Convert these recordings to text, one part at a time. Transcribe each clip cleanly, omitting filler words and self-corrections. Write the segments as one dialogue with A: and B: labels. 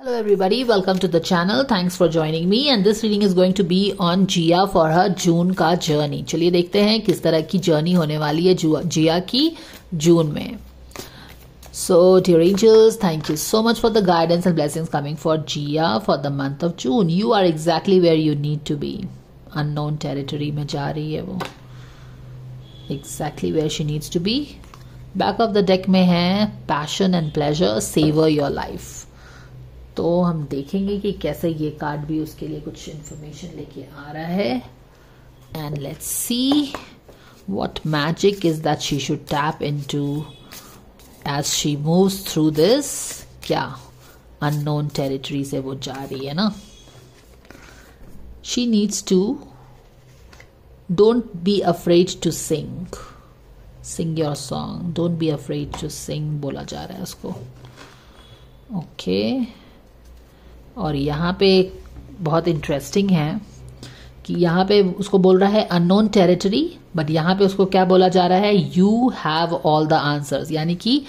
A: Hello everybody, welcome to the channel. Thanks for joining me and this reading is going to be on Jia for her June का journey. चलिए देखते हैं किस तरह की journey होने वाली है जिया की जून में. So dear angels, thank you so much for the guidance and blessings coming for Jia for the month of June. You are exactly where you need to be. Unknown territory में जा रही है वो. Exactly where she needs to be. Back of the deck में है passion and pleasure, savor your life. तो हम देखेंगे कि कैसे ये कार्ड भी उसके लिए कुछ इंफॉर्मेशन लेके आ रहा है. And let's see what magic is that she should tap into as she moves through this. क्या अननोन टेरिटरी से वो जा रही है ना. She needs to don't be afraid to sing your song. Don't be afraid to sing बोला जा रहा है उसको. ओके और यहाँ पे बहुत इंटरेस्टिंग है कि यहाँ पे उसको बोल रहा है अननोन टेरिटरी, बट यहाँ पे उसको क्या बोला जा रहा है, you have all the answers. यानी कि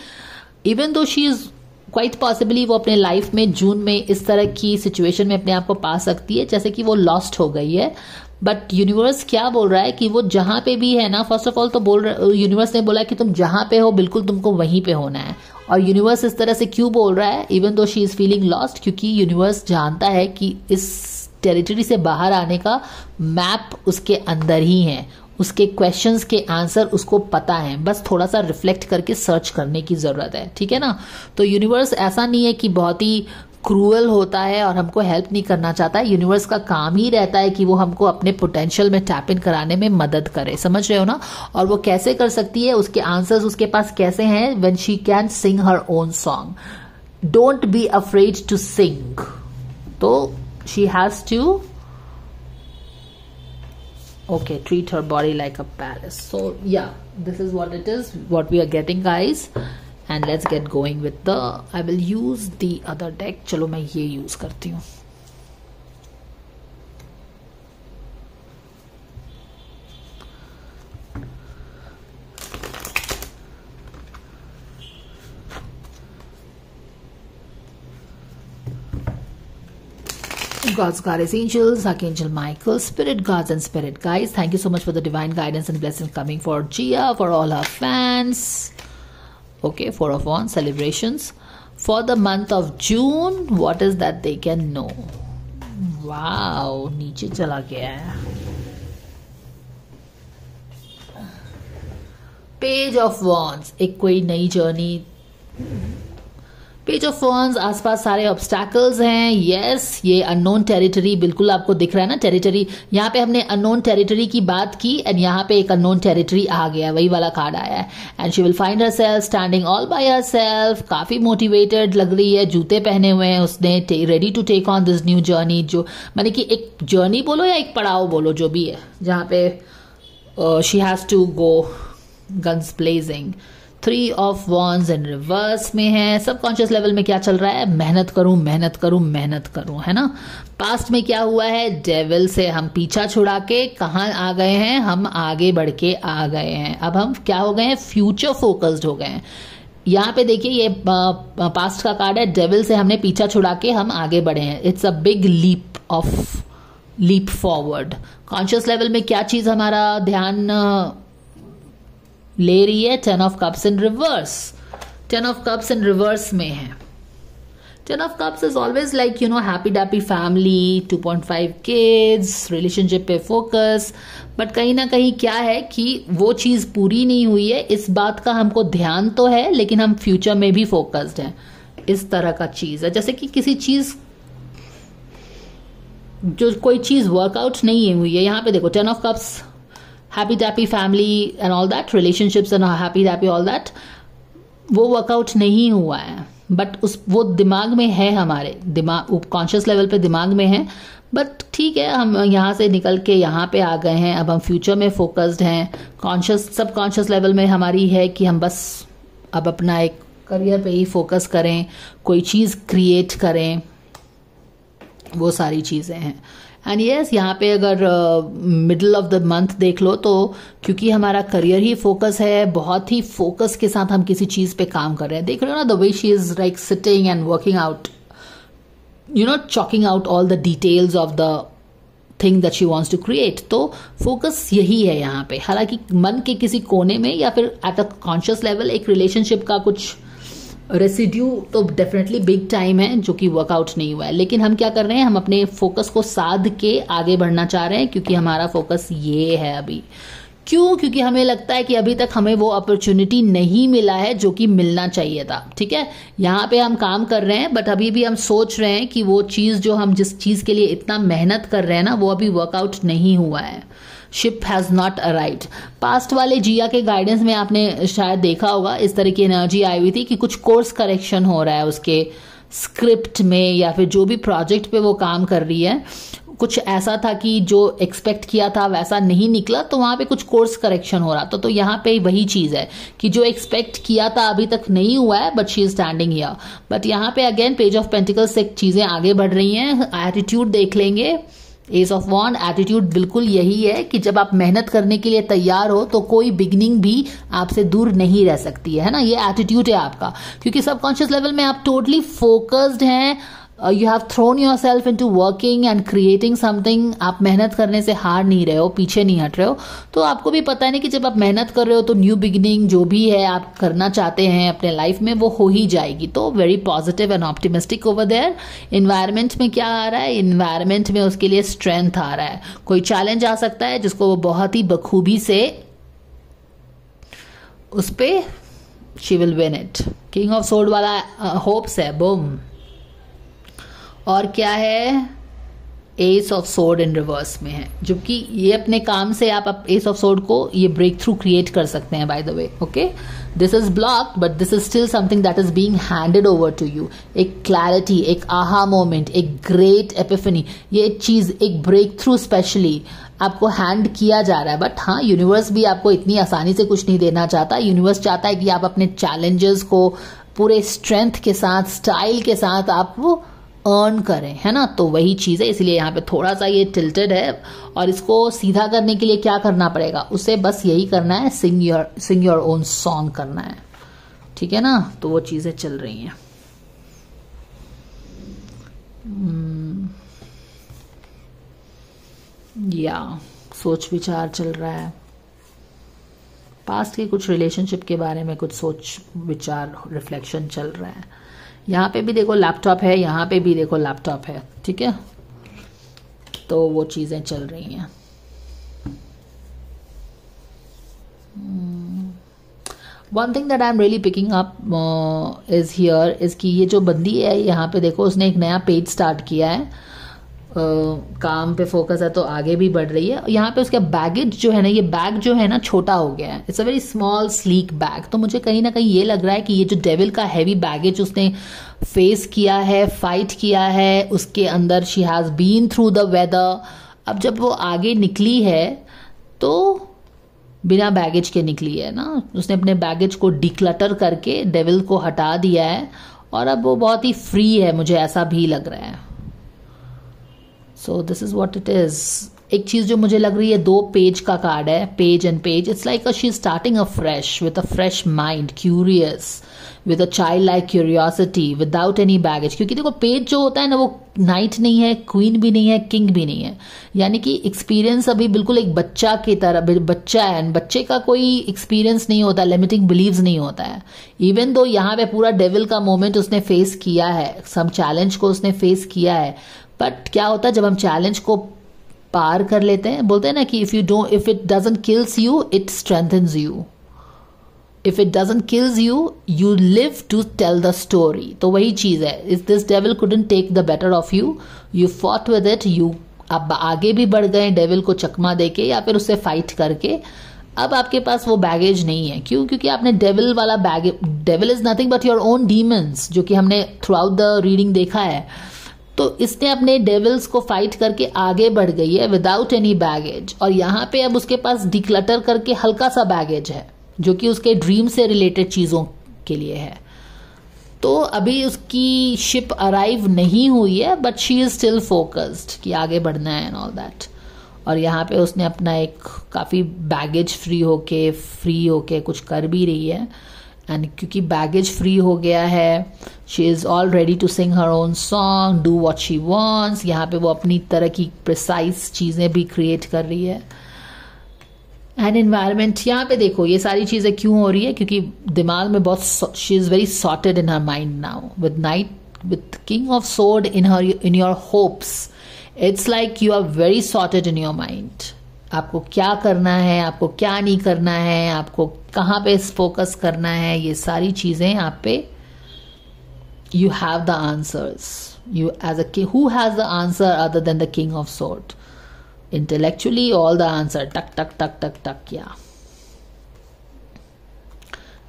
A: even though she is quite possibly वो अपने लाइफ में जून में इस तरह की सिचुएशन में अपने आप को पा सकती है जैसे कि वो लॉस्ट हो गई है. बट यूनिवर्स क्या बोल रहा है कि वो जहां पे भी है ना, फर्स्ट ऑफ ऑल तो यूनिवर्स ने बोला कि तुम जहां पे हो बिल्कुल तुमको वहीं पे होना है. और यूनिवर्स इस तरह से क्यों बोल रहा है even though she is feeling lost, क्योंकि यूनिवर्स जानता है कि इस टेरिटरी से बाहर आने का मैप उसके अंदर ही है. उसके क्वेश्चंस के आंसर उसको पता है, बस थोड़ा सा रिफ्लेक्ट करके सर्च करने की जरूरत है. ठीक है ना. तो यूनिवर्स ऐसा नहीं है कि बहुत ही क्रूअल होता है और हमको हेल्प नहीं करना चाहता है. यूनिवर्स का काम ही रहता है कि वो हमको अपने पोटेंशियल में टैप इन कराने में मदद करे. समझ रहे हो ना. और वो कैसे कर सकती है, उसके आंसर्स उसके पास कैसे हैं, when she can sing her own song. Don't be afraid to sing. तो she has to treat her body like a palace. So yeah, this is what it is, what we are getting guys. And let's get going with the, I will use the other deck. चलो मैं ये use करती हूँ. God's goddess angels, Archangel Michael, spirit guards and spirit guides, thank you so much for the divine guidance and blessings coming for Jia, for all her fans. Okay, 4 of Wands celebrations for the month of June. What is that they can know? Wow, नीचे चला गया है. Page of Wands, एक कोई नई journey. Page of wands, आसपास सारे obstacles हैं. यस, ये अननोन टेरिटरी बिल्कुल आपको दिख रहा है ना. टेरिटरी यहाँ पे हमने अननोन टेरिटरी की बात की एंड यहाँ पे एक अननोन टेरिटरी आ गया, वही वाला कार्ड आया है. And she will find herself standing all by herself. काफी मोटिवेटेड लग रही है, जूते पहने हुए हैं उसने, ready to take on this new journey. जो माने कि एक जर्नी बोलो या एक पड़ाव बोलो, जो भी है, जहाँ पे she has to go guns blazing. 3 of wands in reverse में है. सबकॉन्शियस लेवल में क्या चल रहा है, मेहनत करूं मेहनत करूं मेहनत करूं, है ना. पास्ट में क्या हुआ है, डेविल से हम पीछा छुड़ा के कहाँ आ गए हैं, हम आगे बढ़ के आ गए हैं. अब हम क्या हो गए हैं, फ्यूचर फोकस्ड हो गए हैं. यहाँ पे देखिए ये पास्ट का कार्ड है. डेविल से हमने पीछा छुड़ा के हम आगे बढ़े हैं. It's a big leap forward. Conscious level में क्या चीज हमारा ध्यान ले रही है, 10 of cups in reverse. 10 of cups in reverse में है. 10 of cups is always like you know happy dappy family, 2.5 kids, relationship पे फोकस. बट कहीं ना कहीं क्या है कि वो चीज पूरी नहीं हुई है. इस बात का हमको ध्यान तो है लेकिन हम फ्यूचर में भी फोकस्ड हैं. इस तरह का चीज है जैसे कि किसी चीज, जो कोई चीज वर्कआउट नहीं हुई है. यहाँ पे देखो 10 of cups, happy dappy family and all that, relationships and happy dappy all that, वो वर्कआउट नहीं हुआ है. बट वो दिमाग में है, हमारे दिमाग कॉन्शियस लेवल पे दिमाग में है. बट ठीक है, हम यहाँ से निकल के यहाँ पे आ गए हैं. अब हम फ्यूचर में फोकस्ड हैं. कॉन्शियस सब कॉन्शियस लेवल में हमारी है कि हम बस अब अपना एक करियर पे ही फोकस करें, कोई चीज क्रिएट करें, वो सारी चीजें हैं. एंड यस, यहाँ पे अगर मिडल ऑफ द मंथ देख लो तो क्योंकि हमारा करियर ही फोकस है, बहुत ही फोकस के साथ हम किसी चीज पे काम कर रहे हैं. देख रहे हो ना, the way she is like sitting and working out chalking out all the details of the thing that she wants to create. तो फोकस यही है यहाँ पे. हालांकि मन के किसी कोने में या फिर एट अ कॉन्शियस लेवल एक रिलेशनशिप का कुछ रेसिड्यू तो डेफिनेटली बिग टाइम है जो कि वर्कआउट नहीं हुआ है. लेकिन हम क्या कर रहे हैं, हम अपने फोकस को साध के आगे बढ़ना चाह रहे हैं, क्योंकि हमारा फोकस ये है अभी. क्यों? क्योंकि हमें लगता है कि अभी तक हमें वो अपॉर्चुनिटी नहीं मिला है जो कि मिलना चाहिए था. ठीक है, यहाँ पे हम काम कर रहे हैं, बट अभी भी हम सोच रहे हैं कि वो चीज़ जो हम जिस चीज़ के लिए इतना मेहनत कर रहे हैं ना, वो अभी वर्कआउट नहीं हुआ है. Ship has not arrived. Past वाले जिया के गाइडेंस में आपने शायद देखा होगा, इस तरह की एनर्जी आई हुई थी कि कुछ कोर्स करेक्शन हो रहा है उसके स्क्रिप्ट में, या फिर जो भी प्रोजेक्ट पे वो काम कर रही है, कुछ ऐसा था कि जो एक्सपेक्ट किया था वैसा नहीं निकला, तो वहां पे कुछ कोर्स करेक्शन हो रहा था. तो यहाँ पे वही चीज है कि जो एक्सपेक्ट किया था अभी तक नहीं हुआ है, but she is standing here. But यहाँ पे अगेन पेज ऑफ पेंटिकल्स से चीजें आगे बढ़ रही हैं. एटीट्यूड देख लेंगे, एस ऑफ वॉन्ड. एटीट्यूड बिल्कुल यही है कि जब आप मेहनत करने के लिए तैयार हो तो कोई बिगनिंग भी आपसे दूर नहीं रह सकती है ना. ये एटीट्यूड है आपका, क्योंकि सबकॉन्शियस लेवल में आप टोटली फोकस्ड हैं. You have thrown yourself into working and creating something. आप मेहनत करने से हार नहीं रहे हो, पीछे नहीं हट रहे हो. तो आपको भी पता है ना कि जब आप मेहनत कर रहे हो तो न्यू बिगिनिंग जो भी है आप करना चाहते हैं अपने लाइफ में, वो हो ही जाएगी. तो very positive and optimistic over there. Environment में क्या आ रहा है, इन्वायरमेंट में उसके लिए स्ट्रेंथ आ रहा है. कोई चैलेंज आ सकता है जिसको वो बहुत ही बखूबी से उस पे she will win it. King of sword वाला होप्स है. बूम. और क्या है, ace of sword in reverse में है, जबकि ये अपने काम से आप एस ऑफ सोर्ड को ये ब्रेक थ्रू क्रिएट कर सकते हैं. By the way, okay, this is blocked but this is still something that is being handed over to you. एक क्लैरिटी, एक आहा मोमेंट, एक ग्रेट एपिफनी, ये चीज, एक ब्रेक थ्रू स्पेशली आपको हैंड किया जा रहा है. बट हाँ, यूनिवर्स भी आपको इतनी आसानी से कुछ नहीं देना चाहता. यूनिवर्स चाहता है कि आप अपने चैलेंजेस को पूरे स्ट्रेंथ के साथ, स्टाइल के साथ आप वो अर्न करें, है ना. तो वही चीज है, इसलिए यहाँ पे थोड़ा सा ये टिल्टेड है. और इसको सीधा करने के लिए क्या करना पड़ेगा, उसे बस यही करना है, सिंग योर ओन सॉन्ग करना है. ठीक है ना. तो वो चीजें चल रही हैं. या सोच विचार चल रहा है. पास्ट के कुछ रिलेशनशिप के बारे में कुछ सोच विचार, रिफ्लेक्शन चल रहा है. यहाँ पे भी देखो लैपटॉप है, यहाँ पे भी देखो लैपटॉप है. ठीक है, तो वो चीजें चल रही हैं. One thing that I am really picking up is here is कि ये जो बंदी है यहाँ पे देखो, उसने एक नया पेज स्टार्ट किया है. काम पे फोकस है तो आगे भी बढ़ रही है. यहाँ पे उसका बैगेज जो है ना, ये बैग जो है ना छोटा हो गया है. It's a very small sleek bag. तो मुझे कहीं ना कहीं ये लग रहा है कि ये जो डेविल का हैवी बैगेज उसने फेस किया है, फाइट किया है, उसके अंदर she has been through the weather. अब जब वो आगे निकली है तो बिना बैगेज के निकली है ना. उसने अपने बैगेज को डिक्लटर करके डेविल को हटा दिया है और अब वो बहुत ही फ्री है, मुझे ऐसा भी लग रहा है. सो this is what it is. एक चीज जो मुझे लग रही है, 2 पेज का कार्ड है, page and page. It's like she starting a fresh with a fresh mind, curious, with a child like curiosity, without any baggage. क्योंकि देखो पेज जो होता है ना, वो नाइट नहीं है, क्वीन भी नहीं है, किंग भी नहीं है. यानी कि एक्सपीरियंस अभी बिल्कुल एक बच्चा की तरह, बच्चा है. बच्चे का कोई एक्सपीरियंस नहीं होता, लिमिटिंग बिलीव्स नहीं होता है. इवन दो यहाँ पे पूरा डेविल का मोमेंट उसने फेस किया है, सब चैलेंज को उसने फेस किया है. बट क्या होता है जब हम चैलेंज को पार कर लेते हैं, बोलते हैं ना कि if it doesn't kills you, it strengthens you. If it doesn't kills you, you live to tell the story. तो वही चीज है. If this devil couldn't take the better of you, you fought with it, you अब आगे भी बढ़ गए devil को चकमा देके या फिर उससे फाइट करके. अब आपके पास वो बैगेज नहीं है. क्यों? क्योंकि आपने डेविल वाला baggage, devil is nothing but your own demons, जो कि हमने थ्रू आउट द रीडिंग देखा है. तो इसने अपने डेविल्स को फाइट करके आगे बढ़ गई है विदाउट एनी बैगेज. और यहाँ पे अब उसके पास डिक्लटर करके हल्का सा बैगेज है, जो कि उसके ड्रीम से रिलेटेड चीजों के लिए है. तो अभी उसकी शिप अराइव नहीं हुई है, but she is still focused कि आगे बढ़ना है एंड ऑल दैट. और यहाँ पे उसने अपना एक काफी बैगेज फ्री होके कुछ कर भी रही है. एंड क्योंकि बैगेज फ्री हो गया है, she is all ready to sing her own song, do what she wants. यहाँ पे वो अपनी तरह की प्रिसाइज चीजें भी क्रिएट कर रही है। एंड एनवायरमेंट, यहाँ पे देखो ये सारी चीजें क्यों हो रही है, क्योंकि दिमाग में बहुत, she is very sorted in her mind now with knight, with king of sword in your hopes. It's like you are very sorted in your mind. आपको क्या करना है, आपको क्या नहीं करना है, आपको कहाँ पे फोकस करना है, ये सारी चीजें आप पे, you have the answers. You as a king, who has the answer other than the king of sword? Intellectually all the answer, टक टक टक टक टक। या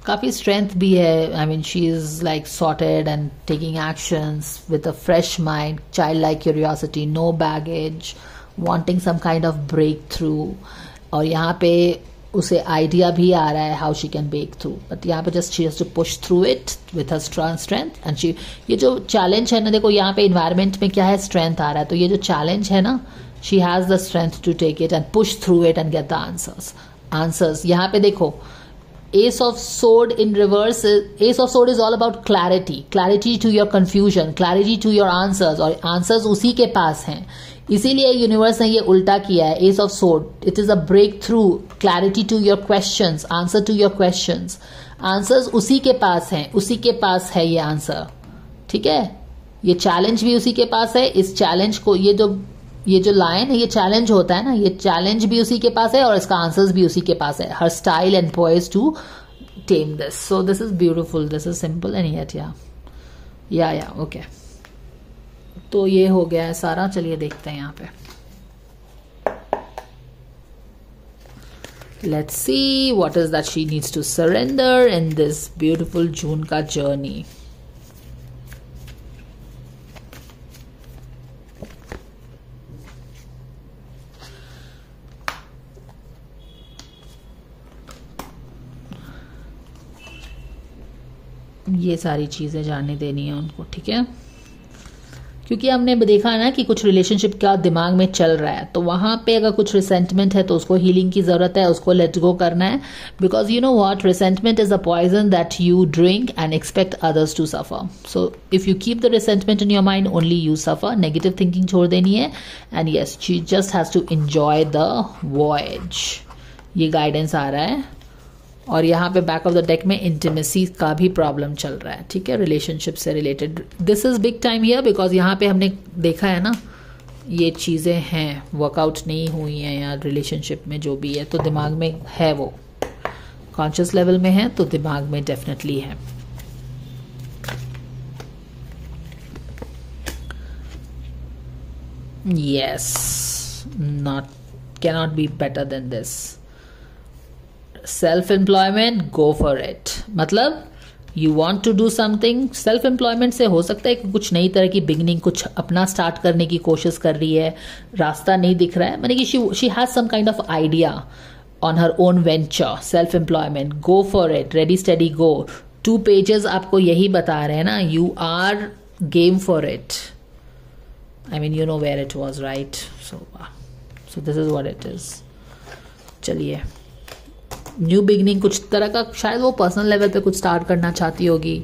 A: काफी स्ट्रेंथ भी है। I mean she is like sorted and taking actions with a fresh mind, child like curiosity, no baggage, wanting some kind of breakthrough। और यहाँ पे उसे आइडिया भी आ रहा है how she can break through, but यहाँ पे just she has to push through it with her strong strength and she, ये जो challenge है ना, देखो यहाँ पे environment में क्या है, strength आ रहा है, तो ये जो challenge है ना, she has the strength to take it and push through it and get the answers। यहाँ पे देखो Ace of Sword in reverse, Ace of Sword is all about clarity to your confusion, clarity to your answers, और answers उसी के पास हैं। इसीलिए universe ने ये उल्टा किया है। Ace of sword, it is a breakthrough, clarity to your questions, answer to your questions. Answers उसी के पास हैं, उसी के पास है ये आंसर, ठीक है। ये चैलेंज भी उसी के पास है। इस चैलेंज को, ये जो लाइन है, ये चैलेंज होता है ना, ये चैलेंज भी उसी के पास है और इसका आंसर्स भी उसी के पास है। Her style and poise to tame this, so this is beautiful, this is simple and yet yeah okay. तो ये हो गया है सारा। चलिए देखते हैं यहाँ पे, let's see what is that she needs to surrender in this beautiful June का जर्नी। ये सारी चीजें जानने देनी है उनको, ठीक है, क्योंकि हमने देखा ना कि कुछ रिलेशनशिप का दिमाग में चल रहा है, तो वहां पे अगर कुछ रिसेंटमेंट है तो उसको हीलिंग की जरूरत है, उसको लेट गो करना है। Because you know what, resentment is a poison that you drink and expect others to suffer. So if you keep the resentment in your mind, only you suffer. Negative thinking छोड़ देनी है and yes, she just has to enjoy the voyage. ये guidance आ रहा है। और यहाँ पे बैक ऑफ द डेक में इंटीमेसी का भी प्रॉब्लम चल रहा है, ठीक है, रिलेशनशिप से related. This is big time here, because यहाँ पे हमने देखा है ना, ये चीज़ें हैं, वर्कआउट नहीं हुई हैं यार रिलेशनशिप में, जो भी है तो दिमाग में है, वो कॉन्शियस लेवल में है तो दिमाग में डेफिनेटली है। Yes, cannot be better than this. Self employment, go for it. मतलब you want to do something. Self employment से हो सकता है कि कुछ नई तरह की बिगनिंग, कुछ अपना स्टार्ट करने की कोशिश कर रही है, रास्ता नहीं दिख रहा है, माने कि she has some kind of idea on her own venture. Self employment, go for it, ready steady go. 2 pages आपको यही बता रहे हैं ना, you are game for it. I mean you know where it was, right? So this is what it is. चलिए, new beginning कुछ तरह का, शायद वो पर्सनल लेवल पे कुछ स्टार्ट करना चाहती होगी,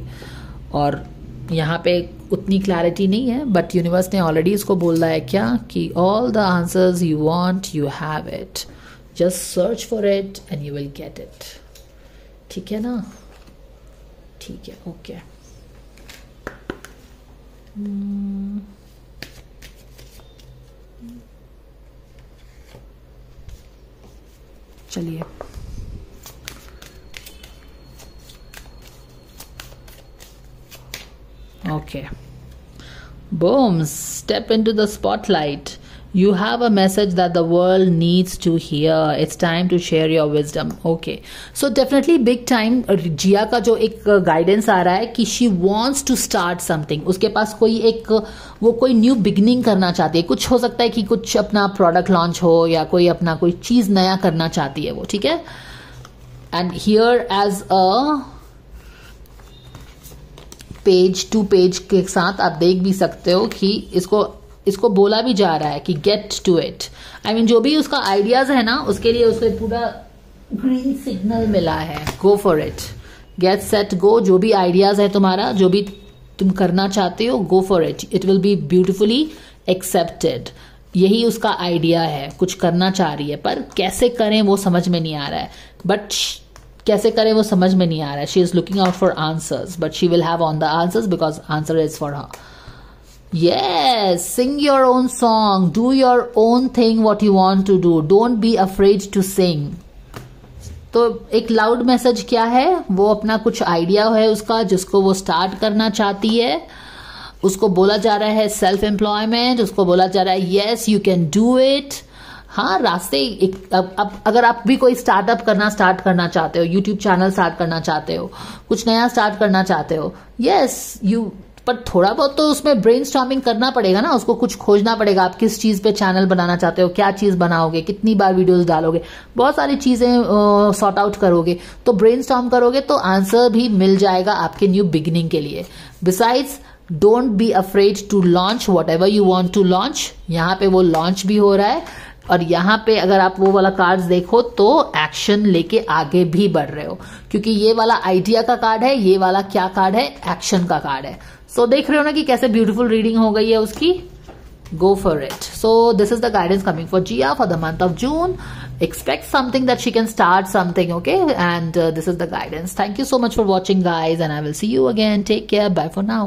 A: और यहाँ पे उतनी क्लैरिटी नहीं है, बट यूनिवर्स ने ऑलरेडी इसको बोला है क्या कि all the answers you want, you have it, just search for it and you will get it. ठीक है ना? ठीक है, ओके। चलिए, okay, boom, step into the spotlight. You have a message that the world needs to hear. It's time to share your wisdom. Okay, so definitely big time. जिया का जो एक guidance आ रहा है कि she wants to start something. उसके पास कोई एक, वो कोई न्यू बिगनिंग करना चाहती है। कुछ हो सकता है कि कुछ अपना प्रोडक्ट लॉन्च हो, या कोई अपना कोई चीज नया करना चाहती है वो, ठीक है। And here as a page 2 page के साथ आप देख भी सकते हो कि इसको बोला भी जा रहा है कि get to it. I mean जो भी उसका आइडियाज है ना, उसके लिए उसे पूरा ग्रीन सिग्नल मिला है, गो for it. Get set go, जो भी आइडियाज है तुम्हारा, जो भी तुम करना चाहते हो, गो for it, it will be beautifully accepted. यही उसका आइडिया है, कुछ करना चाह रही है पर कैसे करें वो समझ में नहीं आ रहा है, बट कैसे करें वो समझ में नहीं आ रहा है। She is looking out for answers, but she will have on the answers because answer is for her. Yes, sing your own song, do your own thing what you want to do, don't be afraid to sing। तो एक loud message क्या है, वो अपना कुछ idea है उसका जिसको वो स्टार्ट करना चाहती है, उसको बोला जा रहा है सेल्फ एम्प्लॉयमेंट, उसको बोला जा रहा है yes you can do it. हाँ, रास्ते अब अगर आप भी कोई स्टार्ट करना चाहते हो, यूट्यूब चैनल स्टार्ट करना चाहते हो, कुछ नया स्टार्ट करना चाहते हो, यस यू, पर थोड़ा बहुत तो उसमें ब्रेनस्टॉर्मिंग करना पड़ेगा ना, उसको कुछ खोजना पड़ेगा। आप किस चीज पे चैनल बनाना चाहते हो, क्या चीज बनाओगे, कितनी बार वीडियोस डालोगे, बहुत सारी चीजें सॉर्ट आउट करोगे, तो ब्रेनस्टॉर्म करोगे तो आंसर भी मिल जाएगा आपके न्यू बिगिनिंग के लिए। Besides, don't be afraid to launch whatever you want to launch. यहाँ पे वो लॉन्च भी हो रहा है, और यहाँ पे अगर आप वो वाला कार्ड्स देखो तो एक्शन लेके आगे भी बढ़ रहे हो, क्योंकि ये वाला आइडिया का कार्ड है, ये वाला क्या कार्ड है, एक्शन का कार्ड है। सो देख रहे हो ना कि कैसे ब्यूटीफुल रीडिंग हो गई है उसकी। Go for it. So this is the guidance coming for Jiya for the month of June. Expect something that she can start something, okay? And this is the guidance. Thank you so much for watching, guys, and I will see you again. Take care. Bye for now.